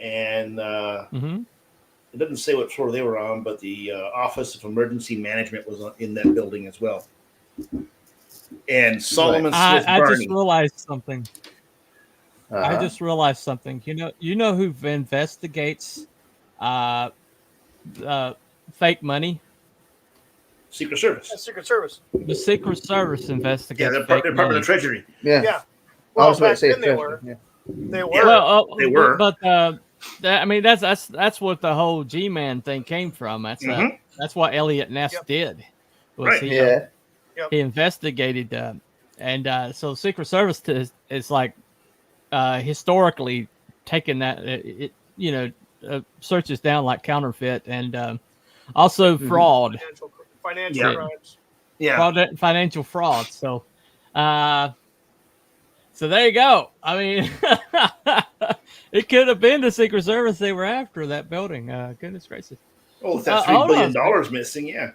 and it doesn't say what floor they were on, but the Office of Emergency Management was in that building as well. And Solomon Smith I Barney. just realized something. I just realized something. You know who investigates fake money? Secret Service. Secret Service. The Secret Service investigates. Yeah, the fake Department money. of Treasury. Yeah. I was Well, about to back say then they Treasury, were. yeah. They were. Well, they were. But I mean, that's what the whole G-Man thing came from. That's what Elliot Ness did. Was Right. He investigated, and so Secret Service is like historically taking that searches down like counterfeit and also fraud, financial crimes. financial fraud. So, so there you go. I mean, it could have been the Secret Service they were after that building. Goodness gracious. Oh, if that's $3 billion missing, yeah.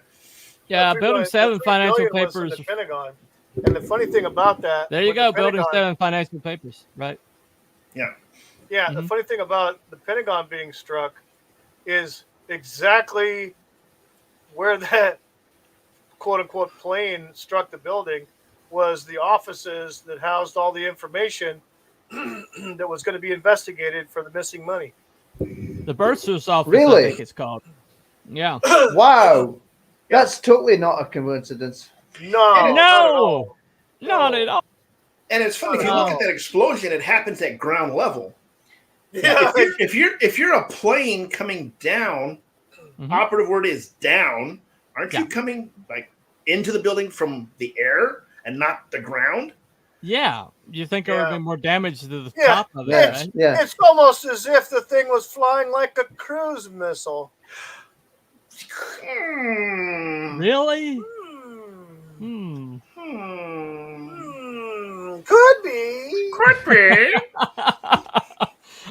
Yeah, Building 7 financial was in papers. the Pentagon. And the funny thing about that, There you with go, the Building Pentagon- 7 financial papers, right? Yeah. Yeah, the funny thing about the Pentagon being struck is exactly where that quote-unquote plane struck the building was the offices that housed all the information that was going to be investigated for the missing money. The Bursar's office, Really? I think it's called. Yeah. Wow. That's totally not a coincidence. No, not at all. And it's funny if you look at that explosion, it happens at ground level. Yeah. If you're a plane coming down, operative word is down. Aren't you coming like into the building from the air and not the ground? Yeah, you think there would have been more damage to the Yeah, top of it, right? It's almost as if the thing was flying like a cruise missile. Really? Could be.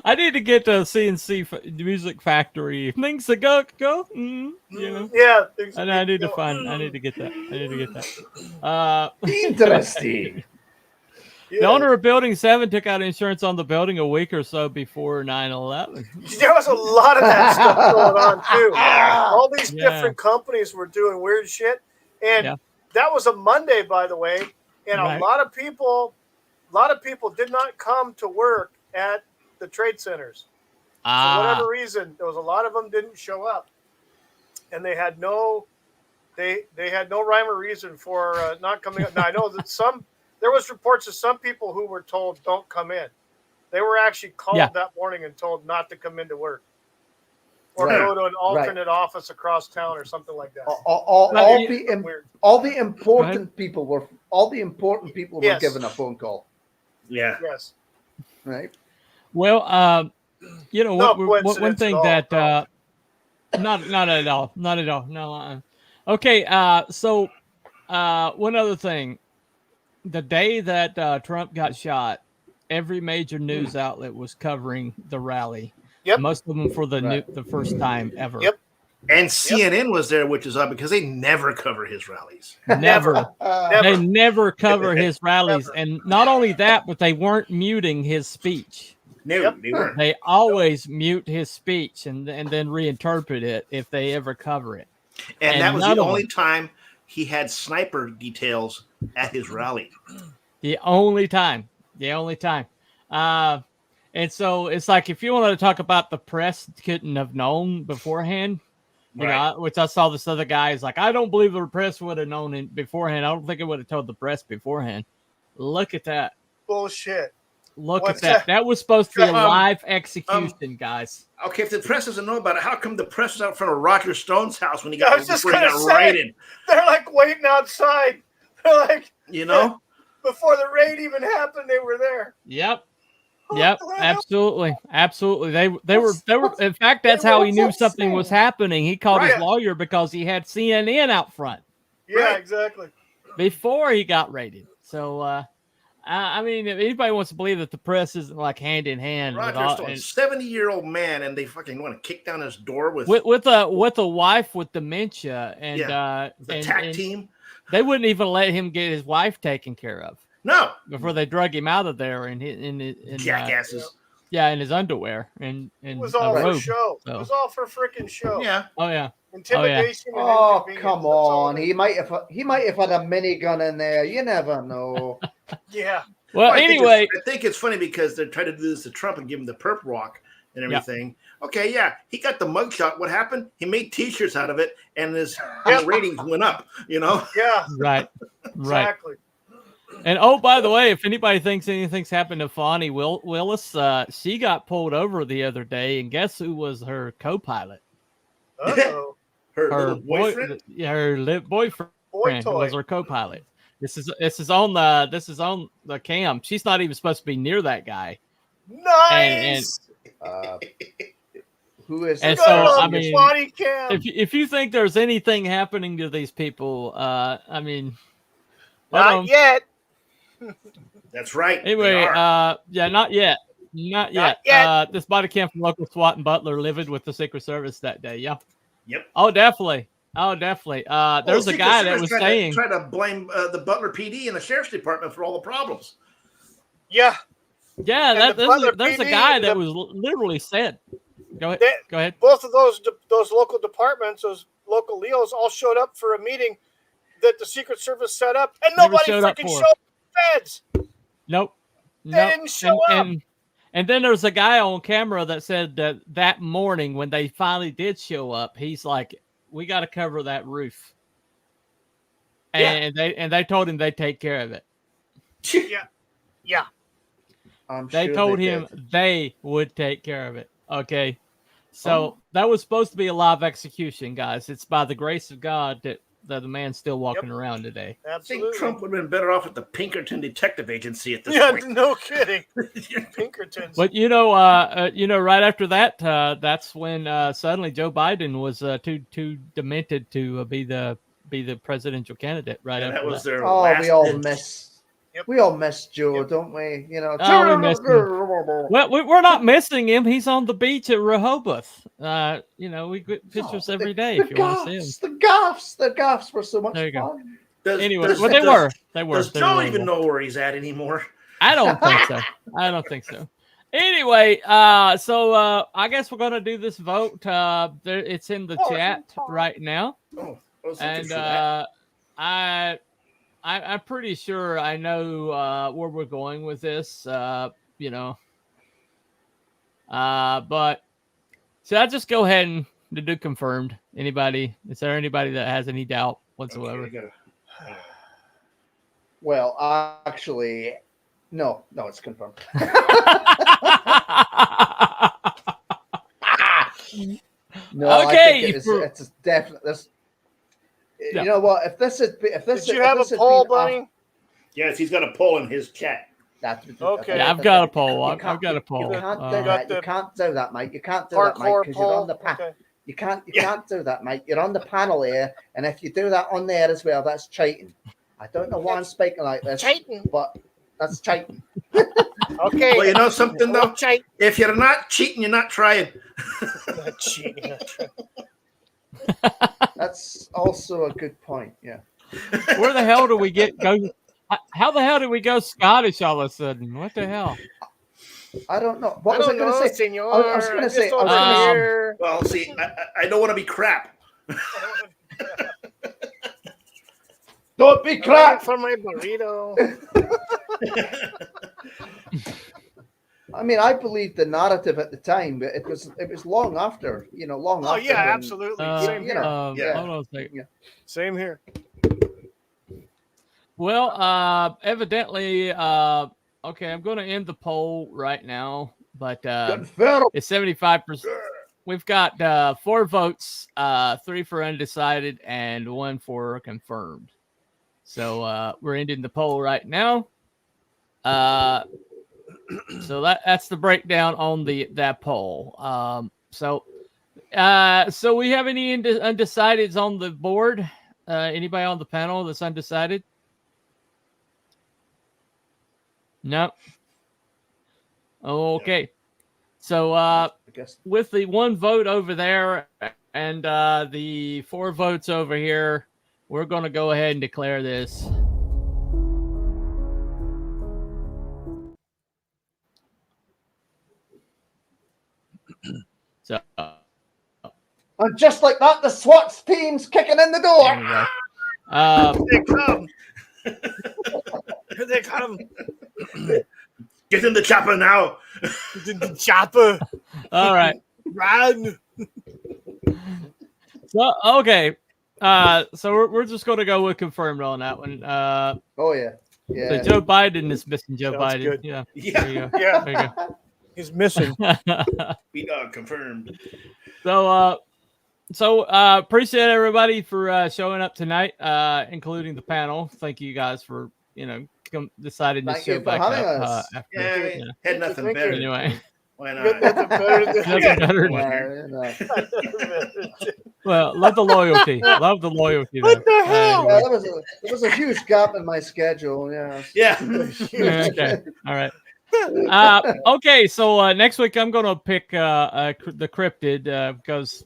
I need to get to CNC Music Factory. Things that go, you know. Yeah, and I need to get that. I need to get that. Interesting. The owner of Building 7 took out insurance on the building a week or so before 9/11. There was a lot of that stuff going on too. All these different companies were doing weird shit, and that was a Monday, by the way. And a lot of people did not come to work at the trade centers for whatever reason. There was a lot of them didn't show up, and they had no rhyme or reason for not coming up. Now I know that there was reports of some people who were told don't come in. They were actually called that morning and told not to come into work or go to an alternate office across town or something like that. All the important people were given a phone call. Yeah. Yes. Right. Well, one thing that not at all. No. Okay. So one other thing. The day that Trump got shot, every major news outlet was covering the rally. Yep. Most of them for the first time ever. Yep. And CNN was there, which is odd because they never cover his rallies. Never. They never cover his rallies. And not only that, but they weren't muting his speech. No, they weren't. They always mute his speech and then reinterpret it if they ever cover it. And that was the only time he had sniper details at his rally. The only time. And so it's like if you wanted to talk about the press couldn't have known beforehand, you know, which I saw this other guy is like, I don't believe the press would have known beforehand. I don't think it would have told the press beforehand. Look at that. Bullshit. Look at that. That was supposed to be a live execution, guys. Okay, if the press doesn't know about it, how come the press was out front of Roger Stone's house when he got raided? raided? They're like waiting outside. They're like, before the raid even happened, they were there. Yep. Absolutely. They were. In fact, that's how he knew something was happening. He called his lawyer because he had CNN out front. Yeah, exactly. Before he got raided. So, I mean, if anybody wants to believe that the press isn't like hand in hand, Roger Stone, 70-year-old man, and they fucking want to kick down his door with a wife with dementia and the TAC team. They wouldn't even let him get his wife taken care of. No, before they drug him out of there in jackasses. In his underwear and it was all for show. So. It was all for freaking show. Yeah. Oh yeah. Intimidation. Oh come on! He might have had a minigun in there. You never know. Yeah. Well, anyway, I think it's funny because they're trying to do this to Trump and give him the perp walk and everything. Yeah. Okay, yeah, he got the mugshot. What happened? He made T-shirts out of it, and his ratings went up. You know? Yeah. Right. Exactly. And oh, by the way, if anybody thinks anything's happened to Fonnie Willis, she got pulled over the other day, and guess who was her co-pilot? Uh-oh. her boyfriend. Her boyfriend was her co-pilot. This is on the cam. She's not even supposed to be near that guy, Nice. Who is? And this so, person? I mean, body cam. if you think there's anything happening to these people, I mean, hold Not on. yet. That's right. Anyway, yeah, not yet. Not yet. yet. This body cam from local SWAT in Butler livid with the Secret Service that day. Yeah. Yep. Oh, definitely. Oh, definitely. There's a guy that was saying try to blame the Butler PD and the Sheriff's Department for all the problems. Yeah. Yeah, there's a guy that the, was literally said. Go ahead. Go ahead. Both of those local departments, those local Leos, all showed up for a meeting that the Secret Service set up, and nobody freaking showed up. Feds. Nope. They didn't show up. And then there's a guy on camera that said that morning when they finally did show up, he's like, "We got to cover that roof." And they told him they'd take care of it. Yeah. They told him they would take care of it. Okay. So that was supposed to be a live execution, guys. It's by the grace of God that the man's still walking around today. Absolutely. I think Trump would have been better off at the Pinkerton Detective Agency at this point. No kidding. Pinkertons. But right after that, that's when suddenly Joe Biden was too demented to be the presidential candidate. Right after that was that. their Oh, we all miss. Yep. We all miss Joe, don't we? You know. Oh, we miss him. Well, we're not missing him. He's on the beach at Rehoboth. We get pictures every day if you want to see him. The gaffs were so much There you go. fun. They were. Does Joe even know where he's at anymore? I don't think so. Anyway, so I guess we're gonna do this vote. It's in the chat right now. And I'm pretty sure I know where we're going with this. But should I just go ahead and do confirmed? Anybody? Is there anybody that has any doubt whatsoever? Okay, well, actually, no, it's confirmed. No, okay, I think it's definite. You know what? If this did you have a poll, Bunny? Yes, he's got a poll in his chat. Okay. Yeah, I've got a poll. I've got a poll. You can't do that. You can't do that, mate. You can't do that, mate, because you're on the panel. Okay. You can't do that, mate. You're on the panel here, and if you do that on there as well, that's cheating. I don't know why I'm speaking like this, but that's cheating. Okay. Well, you know something though. If you're not cheating, you're not trying. Not cheating. That's also a good point. Yeah. Where the hell do we go? How the hell did we go Scottish all of a sudden? What the hell? I don't know. What was I going to say? Senor. I was going to say. Well, see, I don't want to be crap. Don't be crap for my burrito. I mean, I believed the narrative at the time, but it was long after. Long after. Oh yeah, absolutely. Same here. Hold on a second. Yeah. Same here. Well, evidently, okay, I'm going to end the poll right now, but it's 75%. We've got 4 votes, 3 for undecided, and 1 for confirmed. So we're ending the poll right now. So that's the breakdown on that poll. So we have any undecideds on the board? Anybody on the panel that's undecided? No. Okay. So with the 1 vote over there and the 4 votes over here, we're going to go ahead and declare this. So, and just like that, the SWAT team's kicking in the door. Here they come. Here they come. Get in the chopper now. Get in the chopper. All right. Run. So, okay. So we're just going to go with confirmed on that one. Oh, yeah. Yeah. So Joe Biden is missing Joe Biden. Good. Yeah. Yeah. There you go. Yeah. There you go. He's missing. We confirmed. So appreciate everybody for showing up tonight, including the panel. Thank you guys for deciding to Thank show you for back having up. us. After, Had nothing better. Anyway. Why not? Good, nothing better than Nothing better. Well, love the loyalty. Love the loyalty. What though. the hell? Yeah, there was a huge gap in my schedule. Yes. Yeah. Okay. All right. Okay. So next week I'm going to pick the cryptid because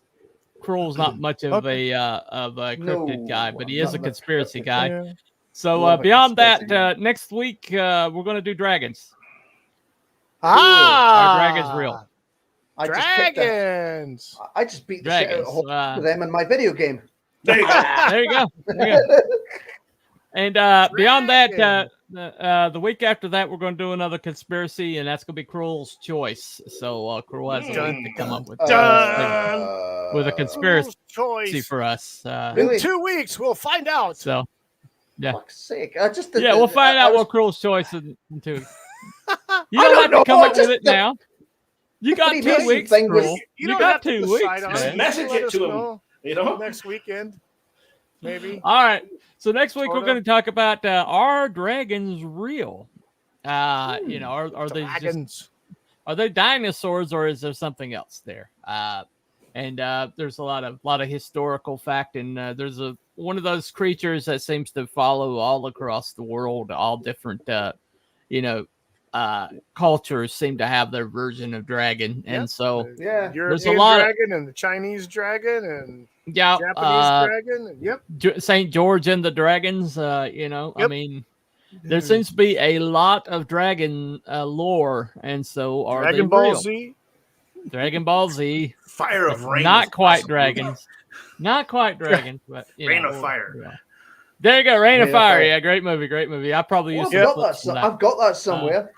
Cruel's not much of a cryptid guy, but he is a conspiracy guy. Yeah. So beyond that, next week we're going to do dragons. Are dragons real? Dragons. I just beat the shit out Dragons. of them in my video game. There you go. There you go. There you go. And beyond that, the week after that, we're going to do another conspiracy, and that's going to be Cruel's choice. So Cruel has a week to come up with a conspiracy choice for us. In 2 weeks, we'll find out. So, yeah. Fuck's sake. We'll find out what Cruel's choice in 2 weeks. You don't have to come up with it now. You got 2 weeks, Cruel. You got 2 weeks. Just message it to him. Next weekend, maybe. All right. So next week we're going to talk about are dragons real? Are they dragons? Are they dinosaurs or is there something else there? And there's a lot of historical fact, and there's one of those creatures that seems to follow all across the world. All different cultures seem to have their version of dragon, and so there's a lot dragon and the Chinese dragon and Japanese dragon. And, St. George and the dragons. I mean, there seems to be a lot of dragon lore, and so are Dragon they Ball real? Z? Dragon Ball Z. Fire of Rain. Not quite dragons. Not quite dragons, but Rain of Fire. Yeah. There you go, Rain of Fire. Yeah, great movie, great movie. I probably used I've got that somewhere.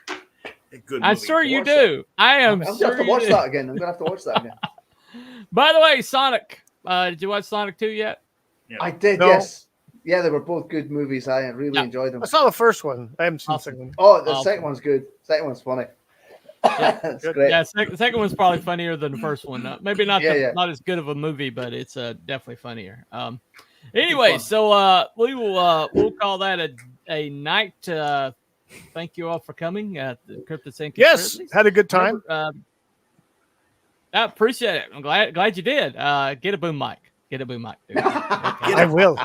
I'm sure you do. I am I'm sure gonna have to watch that again. I'm gonna have to watch that again. By the way, Sonic. Did you watch Sonic 2 yet? I did. No. Yes. Yeah, they were both good movies. I really enjoyed them. I saw the first one. I haven't seen the second one. Oh, the second one's good. Second one's funny. It's great. Yeah, the second one's probably funnier than the first one. Maybe not not as good of a movie, but it's definitely funnier. Anyway, so we'll call that a night. Thank you all for coming. The Cryptids and Yes, had a good time. I appreciate it. I'm glad you did. Get a boom mic. Get a boom mic. Dude. I will.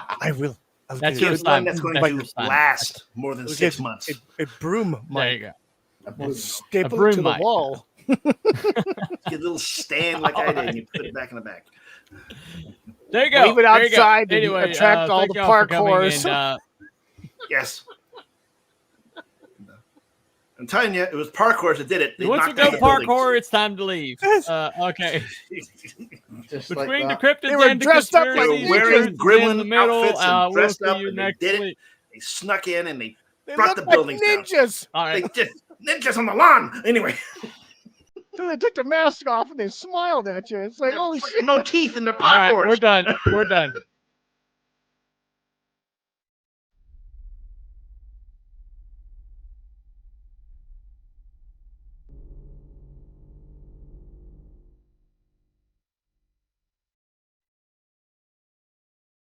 That's your time. That's going to last more than 6 months. A broom mic. There you go. Staple it to the wall. Get a little stand like I did, and you put it back in the back. There you go. Leave it outside and anyway, attract all the parkours. Yes. I'm telling you, it was parkour that did it. They Once we go parkour, it's time to leave. Okay. Between the Cryptids and the Conspiracies, wearing gremlin in the middle, outfits and we'll dressed see up, you and next they did week. it. They snuck in and they They brought look the buildings like ninjas. All right. down. Ninjas on the lawn. Anyway. So they took the mask off and they smiled at you. It's like, holy shit. No teeth in the parkour. All right, we're done. We're done.